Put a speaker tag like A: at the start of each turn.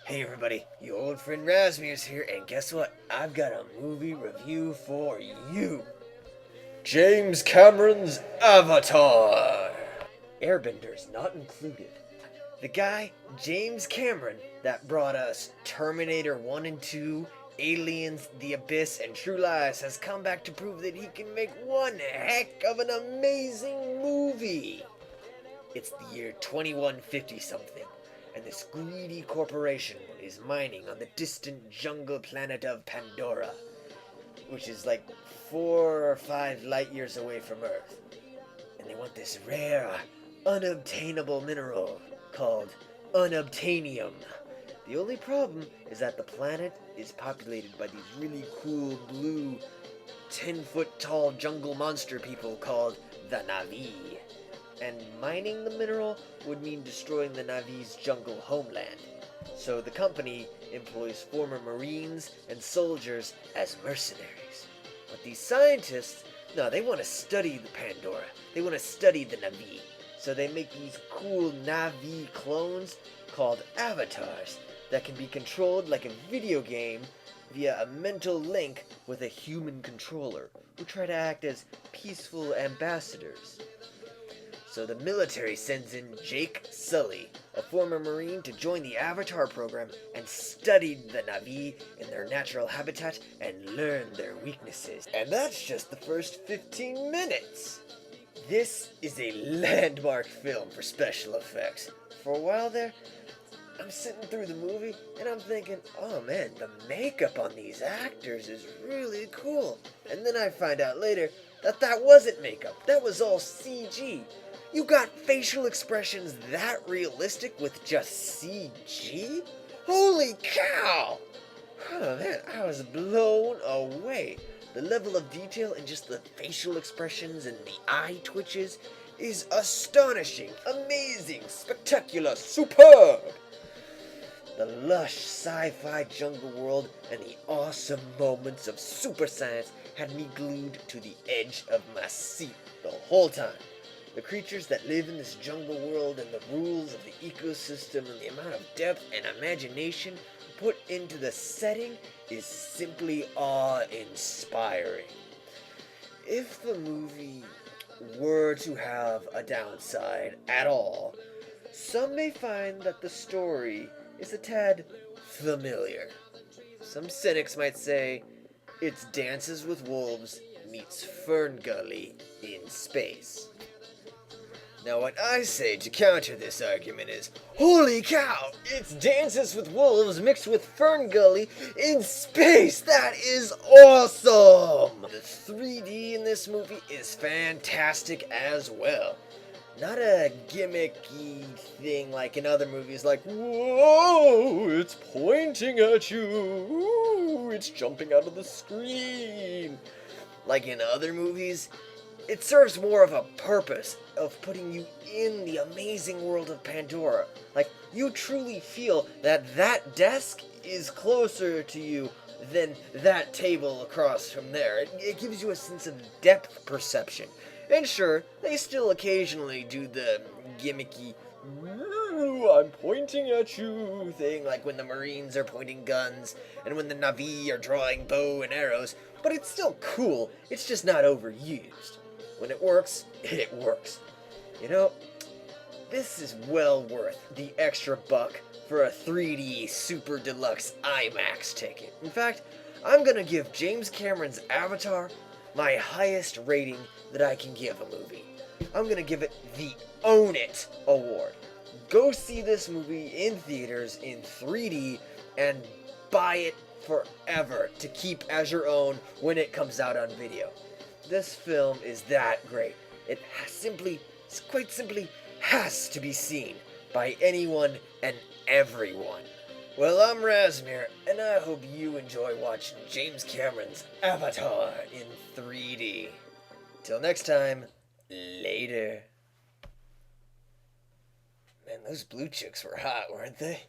A: Hey everybody, your old friend Razmere's here, and guess what? I've got a movie review for you. James Cameron's Avatar. Airbenders not included. The guy, James Cameron, that brought us Terminator 1 and 2, Aliens, The Abyss, and True Lies, has come back to prove that he can make one heck of an amazing movie. It's the year 2150 something, and this greedy corporation is mining on the distant jungle planet of Pandora, which is like 4 or 5 light years away from Earth. And they want this rare, unobtainable mineral called unobtainium. The only problem is that the planet is populated by these really cool blue 10-foot tall jungle monster people called the Na'vi. And mining the mineral would mean destroying the Navi's jungle homeland. So the company employs former Marines and soldiers as mercenaries. But these scientists, no, they want to study the Pandora. They want to study the Navi. So they make these cool Navi clones called avatars that can be controlled like a video game via a mental link with a human controller who try to act as peaceful ambassadors. So the military sends in Jake Sully, a former Marine, to join the Avatar program and study the Na'vi in their natural habitat and learn their weaknesses. And that's just the first 15 minutes. This is a landmark film for special effects. For a while there, I'm sitting through the movie and I'm thinking, oh man, the makeup on these actors is really cool. And then I find out later that that wasn't makeup, that was all CG. You got facial expressions that realistic with just CG? Holy cow! Oh man, I was blown away. The level of detail in just the facial expressions and the eye twitches is astonishing, amazing, spectacular, superb! The lush sci-fi jungle world and the awesome moments of super science had me glued to the edge of my seat the whole time. The creatures that live in this jungle world and the rules of the ecosystem and the amount of depth and imagination put into the setting is simply awe-inspiring. If the movie were to have a downside at all, some may find that the story is a tad familiar. Some cynics might say it's Dances with Wolves meets Fern Gully in space. Now what I say to counter this argument is, holy cow, it's Dances with Wolves mixed with Fern Gully in space! That is awesome! The 3D in this movie is fantastic as well. Not a gimmicky thing like in other movies like, whoa, it's pointing at you, ooh, it's jumping out of the screen. Like in other movies, it serves more of a purpose of putting you in the amazing world of Pandora. Like, you truly feel that that desk is closer to you than that table across from there. It gives you a sense of depth perception. And sure, they still occasionally do the gimmicky, I'm pointing at you thing, like when the Marines are pointing guns and when the Na'vi are drawing bow and arrows, but it's still cool, it's just not overused. When it works, it works. You know, this is well worth the extra buck for a 3D Super Deluxe IMAX ticket. In fact, I'm gonna give James Cameron's Avatar my highest rating that I can give a movie. I'm gonna give it the Own It Award. Go see this movie in theaters in 3D and buy it forever to keep as your own when it comes out on video. This film is that great. It quite simply has to be seen by anyone and everyone. Well, I'm Razmere, and I hope you enjoy watching James Cameron's Avatar in 3D. Till next time, later. Man, those blue chicks were hot, weren't they?